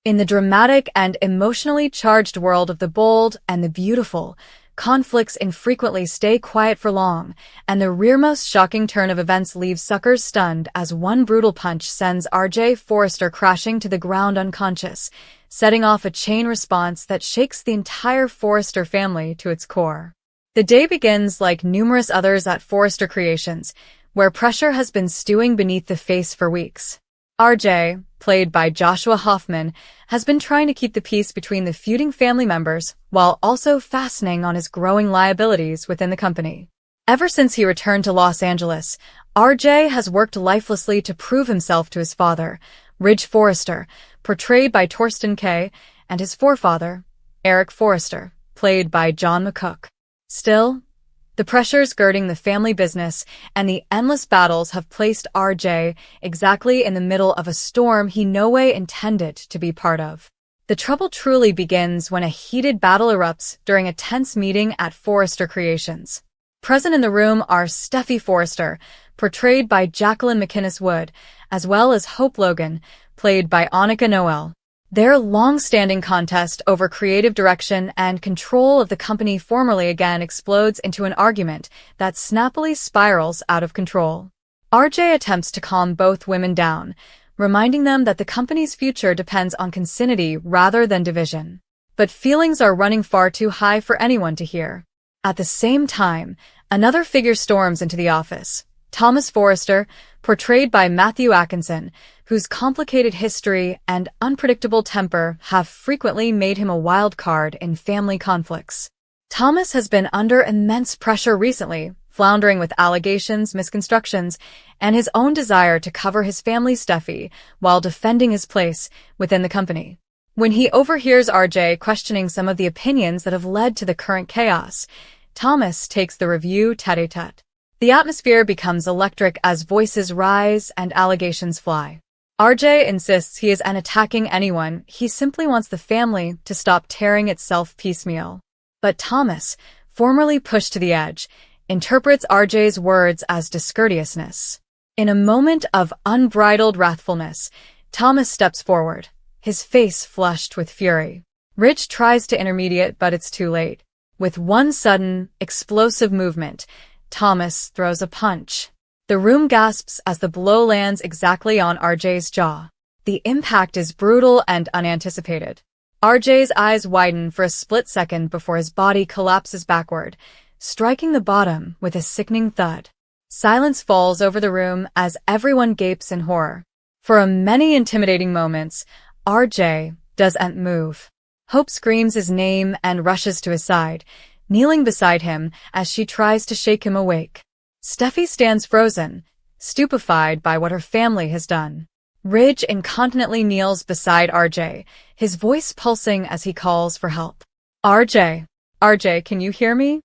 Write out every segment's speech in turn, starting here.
In the dramatic and emotionally charged world of the bold and the beautiful, conflicts infrequently stay quiet for long, and the rearmost shocking turn of events leaves suckers stunned as one brutal punch sends R.J. Forrester crashing to the ground unconscious, setting off a chain response that shakes the entire Forrester family to its core. The day begins like numerous others at Forrester Creations, where pressure has been stewing beneath the face for weeks. R.J., played by Joshua Hoffman, has been trying to keep the peace between the feuding family members while also fastening on his growing liabilities within the company. Ever since he returned to Los Angeles, R.J. has worked lifelessly to prove himself to his father, Ridge Forrester, portrayed by Torsten Kay, and his forefather, Eric Forrester, played by John McCook. Still, the pressures girding the family business and the endless battles have placed R.J. exactly in the middle of a storm he no way intended to be part of. The trouble truly begins when a heated battle erupts during a tense meeting at Forrester Creations. Present in the room are Steffi Forrester, portrayed by Jacqueline McInnes Wood, as well as Hope Logan, played by Annika Noel. Their long-standing contest over creative direction and control of the company formerly again explodes into an argument that snappily spirals out of control. R.J. attempts to calm both women down, reminding them that the company's future depends on concinnity rather than division. But feelings are running far too high for anyone to hear. At the same time, another figure storms into the office. Thomas Forrester, portrayed by Matthew Atkinson, whose complicated history and unpredictable temper have frequently made him a wild card in family conflicts. Thomas has been under immense pressure recently, floundering with allegations, misconstructions, and his own desire to cover his family Steffi while defending his place within the company. When he overhears R.J. questioning some of the opinions that have led to the current chaos, Thomas takes the review tête-à-tête. The atmosphere becomes electric as voices rise and allegations fly. R.J. insists he isn't attacking anyone, he simply wants the family to stop tearing itself piecemeal. But Thomas, formerly pushed to the edge, interprets R.J.'s words as discourteousness. In a moment of unbridled wrathfulness, Thomas steps forward, his face flushed with fury. Ridge tries to intermediate, but it's too late. With one sudden, explosive movement, Thomas throws a punch. The room gasps as the blow lands exactly on R.J.'s jaw. The impact is brutal and unanticipated. R.J.'s eyes widen for a split second before his body collapses backward, striking the bottom with a sickening thud. Silence falls over the room as everyone gapes in horror. For many intimidating moments, R.J. doesn't move. Hope screams his name and rushes to his side, kneeling beside him as she tries to shake him awake. Steffi stands frozen, stupefied by what her family has done. Ridge incontinently kneels beside R.J., his voice pulsing as he calls for help. R.J., can you hear me?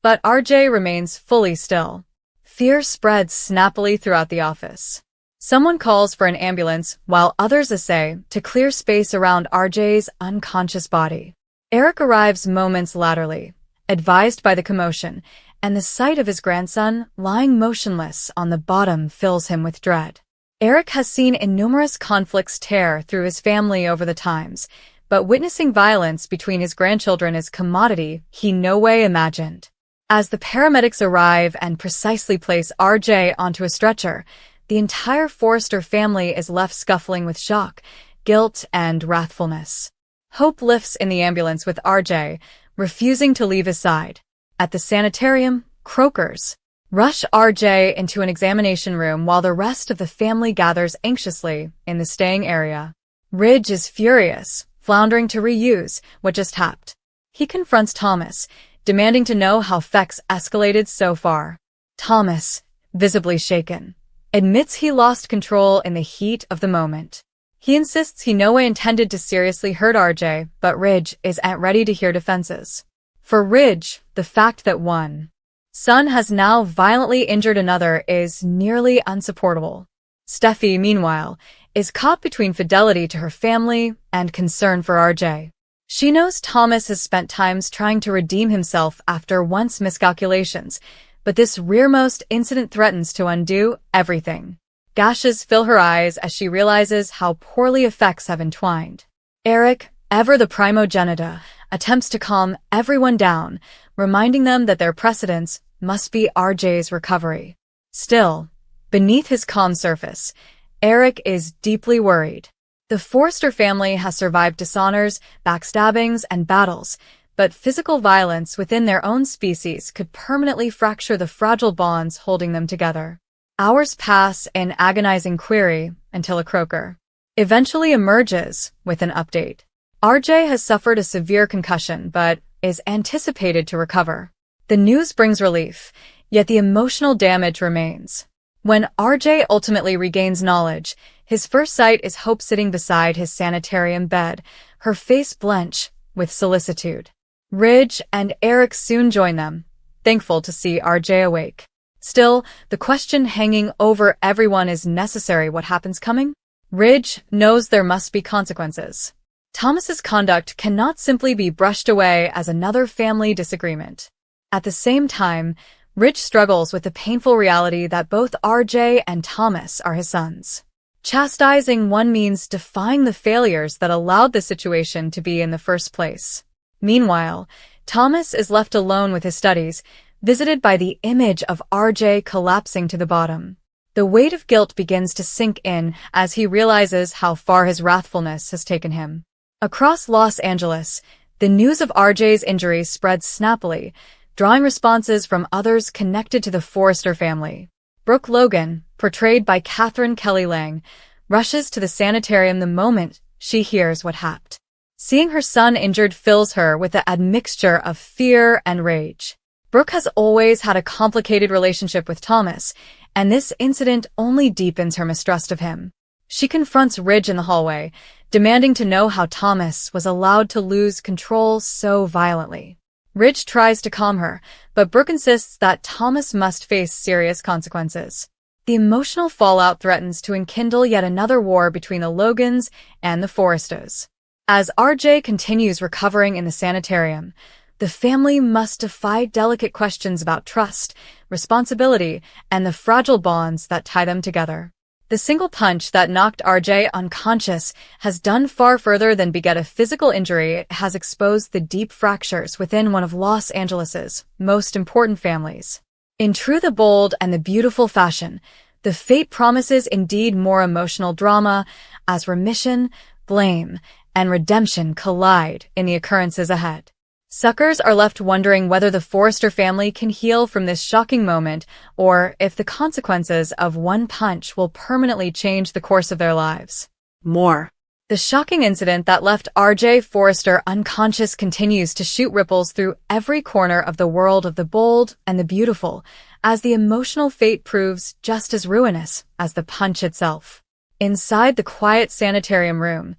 But R.J. remains fully still. Fear spreads snappily throughout the office. Someone calls for an ambulance while others essay to clear space around R.J.'s unconscious body. Eric arrives moments laterally, advised by the commotion, and the sight of his grandson lying motionless on the bottom fills him with dread. Eric has seen innumerous conflicts tear through his family over the times, but witnessing violence between his grandchildren is commodity he no way imagined. As the paramedics arrive and precisely place R.J. onto a stretcher, the entire Forrester family is left scuffling with shock, guilt, and wrathfulness. Hope lifts in the ambulance with R.J., refusing to leave his side. At the sanitarium, croakers rush R.J. into an examination room while the rest of the family gathers anxiously in the staying area. Ridge is furious, floundering to reuse what just happened. He confronts Thomas, demanding to know how facts escalated so far. Thomas, visibly shaken, admits he lost control in the heat of the moment. He insists he no way intended to seriously hurt R.J., but Ridge isn't ready to hear defenses. For Ridge, the fact that one son has now violently injured another is nearly unsupportable. Steffi, meanwhile, is caught between fidelity to her family and concern for R.J. She knows Thomas has spent times trying to redeem himself after once miscalculations, but this rearmost incident threatens to undo everything. Gashes fill her eyes as she realizes how poorly effects have entwined. Eric, ever the primogenitor, attempts to calm everyone down, reminding them that their precedence must be RJ's recovery. Still, beneath his calm surface, Eric is deeply worried. The Forrester family has survived dishonors, backstabbings, and battles, but physical violence within their own species could permanently fracture the fragile bonds holding them together. Hours pass in agonizing query until a croaker eventually emerges with an update. RJ has suffered a severe concussion but is anticipated to recover. The news brings relief, yet the emotional damage remains. When RJ ultimately regains knowledge, his first sight is Hope sitting beside his sanitarium bed, her face blench with solicitude. Ridge and Eric soon join them, thankful to see RJ awake. Still, the question hanging over everyone is necessary: what happens coming? Ridge knows there must be consequences. Thomas's conduct cannot simply be brushed away as another family disagreement. At the same time, Ridge struggles with the painful reality that both RJ and Thomas are his sons. Chastising one means defying the failures that allowed the situation to be in the first place. Meanwhile, Thomas is left alone with his studies, visited by the image of RJ collapsing to the bottom. The weight of guilt begins to sink in as he realizes how far his wrathfulness has taken him. Across Los Angeles, the news of RJ's injury spreads snappily, drawing responses from others connected to the Forrester family. Brooke Logan, portrayed by Catherine Kelly Lang, rushes to the sanitarium the moment she hears what happened. Seeing her son injured fills her with an admixture of fear and rage. Brooke has always had a complicated relationship with Thomas, and this incident only deepens her mistrust of him. She confronts Ridge in the hallway, demanding to know how Thomas was allowed to lose control so violently. Ridge tries to calm her, but Brooke insists that Thomas must face serious consequences. The emotional fallout threatens to enkindle yet another war between the Logans and the Forresters. As RJ continues recovering in the sanitarium, the family must defy delicate questions about trust, responsibility, and the fragile bonds that tie them together. The single punch that knocked RJ unconscious has done far further than beget a physical injury. It has exposed the deep fractures within one of Los Angeles's most important families. In true the bold and the beautiful fashion, the fate promises indeed more emotional drama as remission, blame, and redemption collide in the occurrences ahead. Suckers are left wondering whether the Forrester family can heal from this shocking moment or if the consequences of one punch will permanently change the course of their lives. More. The shocking incident that left RJ Forrester unconscious continues to shoot ripples through every corner of the world of the bold and the beautiful, as the emotional fate proves just as ruinous as the punch itself. Inside the quiet sanitarium room,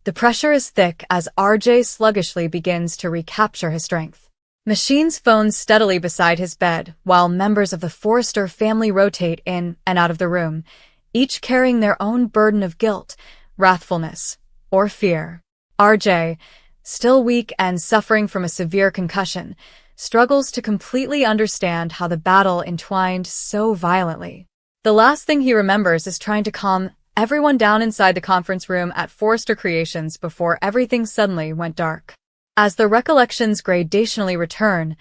the pressure is thick as RJ sluggishly begins to recapture his strength. Machines phone steadily beside his bed while members of the Forrester family rotate in and out of the room, each carrying their own burden of guilt, wrathfulness, or fear. RJ, still weak and suffering from a severe concussion, struggles to completely understand how the battle entwined so violently. The last thing he remembers is trying to calm everyone down inside the conference room at Forrester Creations before everything suddenly went dark. As the recollections gradationally return,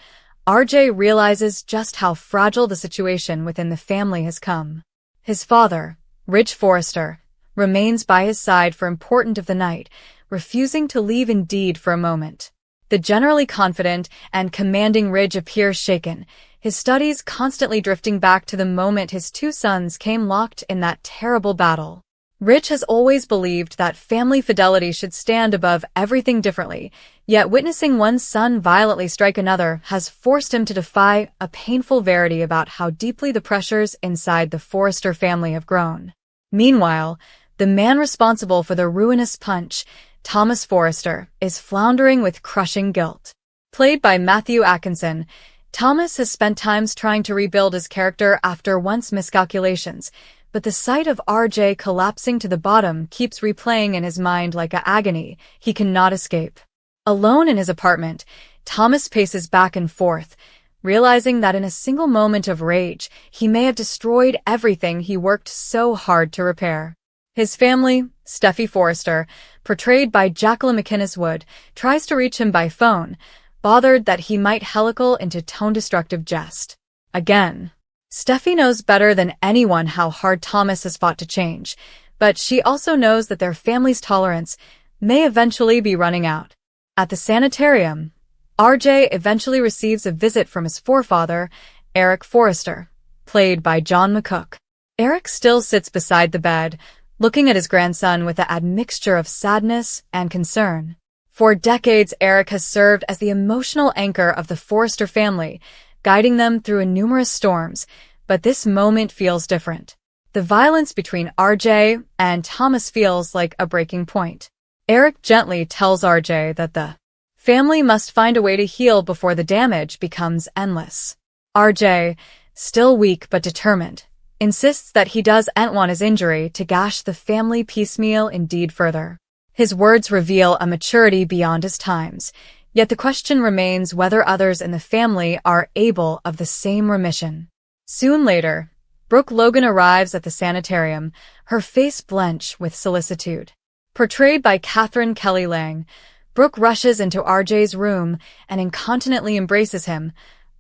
RJ realizes just how fragile the situation within the family has come. His father, Ridge Forrester, remains by his side for important of the night, refusing to leave indeed for a moment. The generally confident and commanding Ridge appears shaken, his studies constantly drifting back to the moment his two sons came locked in that terrible battle. Ridge has always believed that family fidelity should stand above everything differently, yet witnessing one son violently strike another has forced him to defy a painful verity about how deeply the pressures inside the Forrester family have grown. Meanwhile, the man responsible for the ruinous punch, Thomas Forrester, is floundering with crushing guilt. Played by Matthew Atkinson, Thomas has spent times trying to rebuild his character after once miscalculations, but the sight of RJ collapsing to the bottom keeps replaying in his mind like an agony he cannot escape. Alone in his apartment, Thomas paces back and forth, realizing that in a single moment of rage, he may have destroyed everything he worked so hard to repair. His family, Steffi Forrester, portrayed by Jacqueline McInnes Wood, tries to reach him by phone, bothered that he might helical into tone-destructive jest. Again, Steffi knows better than anyone how hard Thomas has fought to change, but she also knows that their family's tolerance may eventually be running out. At the sanitarium, RJ eventually receives a visit from his forefather, Eric Forrester, played by John McCook. Eric still sits beside the bed, looking at his grandson with an admixture of sadness and concern. For decades, Eric has served as the emotional anchor of the Forrester family, guiding them through numerous storms, but this moment feels different. The violence between RJ and Thomas feels like a breaking point. Eric gently tells RJ that the family must find a way to heal before the damage becomes endless. RJ, still weak but determined, insists that he doesn't want his injury to gash the family piecemeal indeed further. His words reveal a maturity beyond his times, yet the question remains whether others in the family are able of the same remission. Soon later, Brooke Logan arrives at the sanitarium, her face blenched with solicitude. Portrayed by Catherine Kelly Lang, Brooke rushes into RJ's room and incontinently embraces him,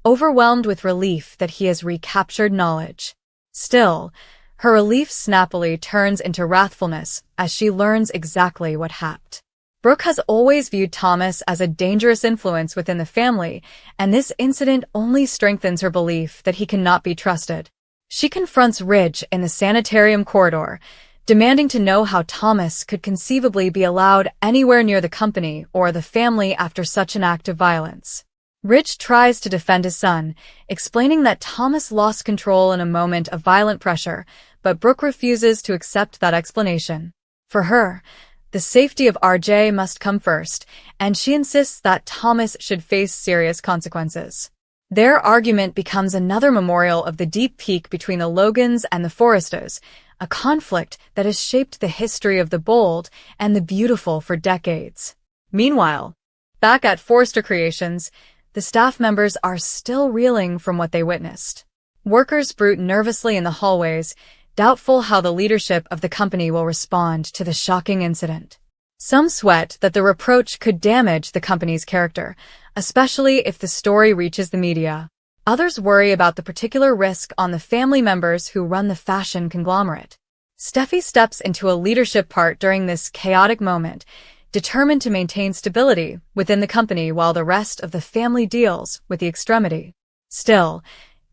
overwhelmed with relief that he has recaptured knowledge. Still, her relief snappily turns into wrathfulness as she learns exactly what happened. Brooke has always viewed Thomas as a dangerous influence within the family, and this incident only strengthens her belief that he cannot be trusted. She confronts Ridge in the sanitarium corridor, demanding to know how Thomas could conceivably be allowed anywhere near the company or the family after such an act of violence. Ridge tries to defend his son, explaining that Thomas lost control in a moment of violent pressure, but Brooke refuses to accept that explanation. For her, the safety of RJ must come first, and she insists that Thomas should face serious consequences. Their argument becomes another memorial of the deep pique between the Logans and the Forresters, a conflict that has shaped the history of the bold and the beautiful for decades. Meanwhile, back at Forrester Creations, the staff members are still reeling from what they witnessed. Workers brood nervously in the hallways, doubtful how the leadership of the company will respond to the shocking incident. Some sweat that the reproach could damage the company's character, especially if the story reaches the media. Others worry about the particular risk on the family members who run the fashion conglomerate. Steffi steps into a leadership part during this chaotic moment, determined to maintain stability within the company while the rest of the family deals with the extremity. Still,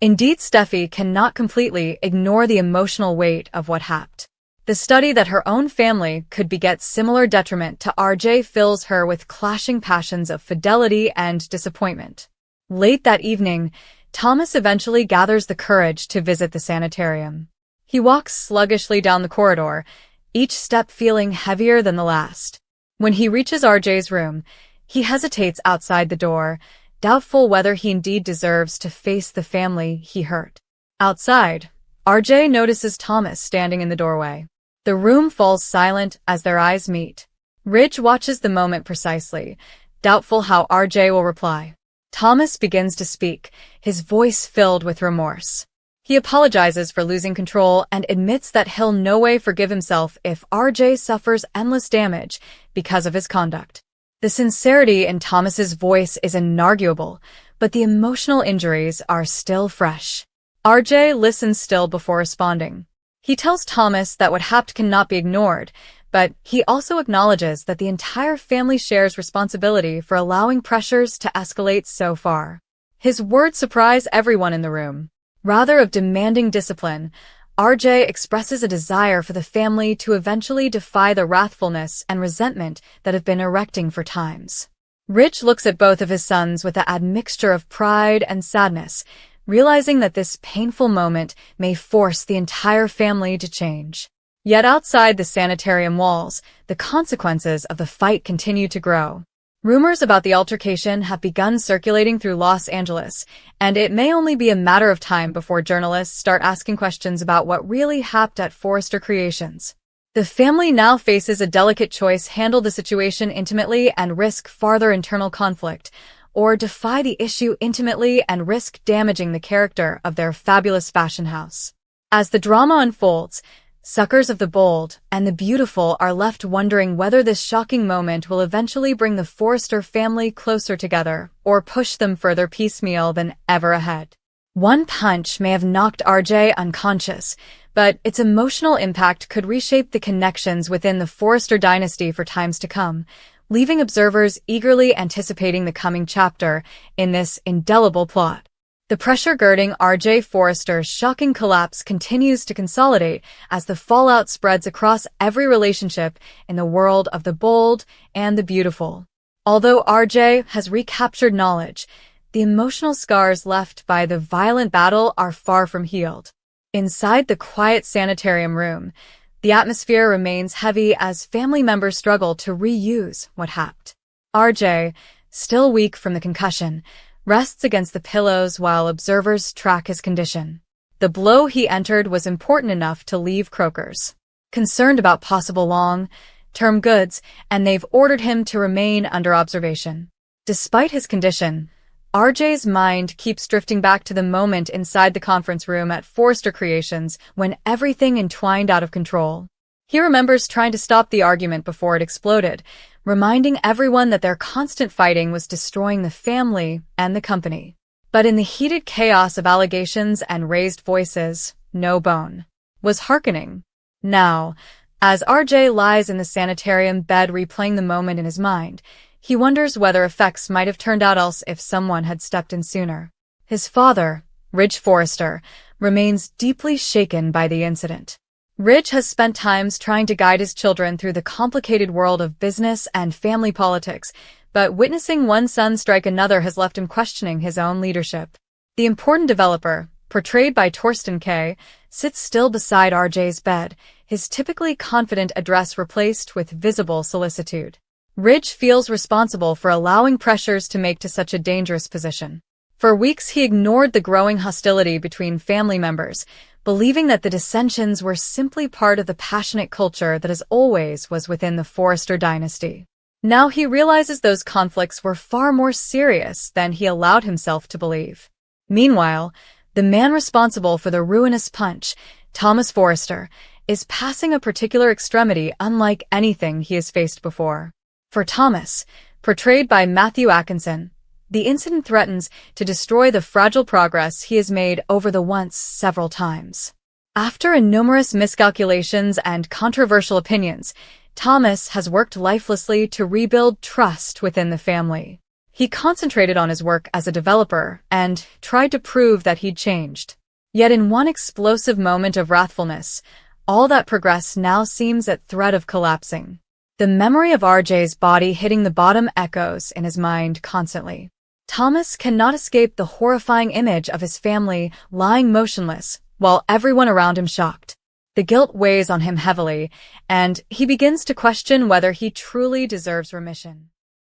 indeed, Steffi cannot completely ignore the emotional weight of what happened. The study that her own family could beget similar detriment to RJ fills her with clashing passions of fidelity and disappointment. Late that evening, Thomas eventually gathers the courage to visit the sanitarium. He walks sluggishly down the corridor, each step feeling heavier than the last. When he reaches RJ's room, he hesitates outside the door, doubtful whether he indeed deserves to face the family he hurt. Outside, RJ notices Thomas standing in the doorway. The room falls silent as their eyes meet. Ridge watches the moment precisely, doubtful how RJ will reply. Thomas begins to speak, his voice filled with remorse. He apologizes for losing control and admits that he'll no way forgive himself if RJ suffers endless damage because of his conduct. The sincerity in Thomas's voice is inarguable, but the emotional injuries are still fresh. RJ listens still before responding. He tells Thomas that what happened cannot be ignored, but he also acknowledges that the entire family shares responsibility for allowing pressures to escalate so far. His words surprise everyone in the room. Rather of demanding discipline, RJ expresses a desire for the family to eventually defy the wrathfulness and resentment that have been erecting for times. Ridge looks at both of his sons with an admixture of pride and sadness, realizing that this painful moment may force the entire family to change. Yet outside the sanitarium walls, the consequences of the fight continue to grow. Rumors about the altercation have begun circulating through Los Angeles, and it may only be a matter of time before journalists start asking questions about what really happened at Forrester Creations. The family now faces a delicate choice: handle the situation intimately and risk farther internal conflict, or defy the issue intimately and risk damaging the character of their fabulous fashion house. As the drama unfolds, Suckers of the bold and the beautiful are left wondering whether this shocking moment will eventually bring the Forrester family closer together or push them further piecemeal than ever ahead. One punch may have knocked RJ unconscious, but its emotional impact could reshape the connections within the Forrester dynasty for times to come, leaving observers eagerly anticipating the coming chapter in this indelible plot. The pressure girding RJ Forrester's shocking collapse continues to consolidate as the fallout spreads across every relationship in the world of the bold and the beautiful. Although RJ has recaptured knowledge, the emotional scars left by the violent battle are far from healed. Inside the quiet sanitarium room, the atmosphere remains heavy as family members struggle to reuse what happened. RJ, still weak from the concussion, rests against the pillows while observers track his condition. The blow he entered was important enough to leave Croakers concerned about possible long-term goods, and they've ordered him to remain under observation. Despite his condition, RJ's mind keeps drifting back to the moment inside the conference room at Forrester Creations when everything entwined out of control. He remembers trying to stop the argument before it exploded, reminding everyone that their constant fighting was destroying the family and the company. But in the heated chaos of allegations and raised voices, no bone was hearkening. Now, as RJ lies in the sanitarium bed replaying the moment in his mind, he wonders whether effects might have turned out else if someone had stepped in sooner. His father, Ridge Forrester, remains deeply shaken by the incident. Ridge has spent times trying to guide his children through the complicated world of business and family politics, but witnessing one son strike another has left him questioning his own leadership. The important developer, portrayed by Torsten K., sits still beside RJ's bed, his typically confident address replaced with visible solicitude. Ridge feels responsible for allowing pressures to make to such a dangerous position. For weeks he ignored the growing hostility between family members, believing that the dissensions were simply part of the passionate culture that as always was within the Forrester dynasty. Now he realizes those conflicts were far more serious than he allowed himself to believe. Meanwhile, the man responsible for the ruinous punch, Thomas Forrester, is passing a particular extremity unlike anything he has faced before. For Thomas, portrayed by Matthew Atkinson, the incident threatens to destroy the fragile progress he has made over the once several times. After numerous miscalculations and controversial opinions, Thomas has worked lifelessly to rebuild trust within the family. He concentrated on his work as a developer and tried to prove that he'd changed. Yet in one explosive moment of wrathfulness, all that progress now seems at threat of collapsing. The memory of RJ's body hitting the bottom echoes in his mind constantly. Thomas cannot escape the horrifying image of his family lying motionless, while everyone around him shocked. The guilt weighs on him heavily, and he begins to question whether he truly deserves remission.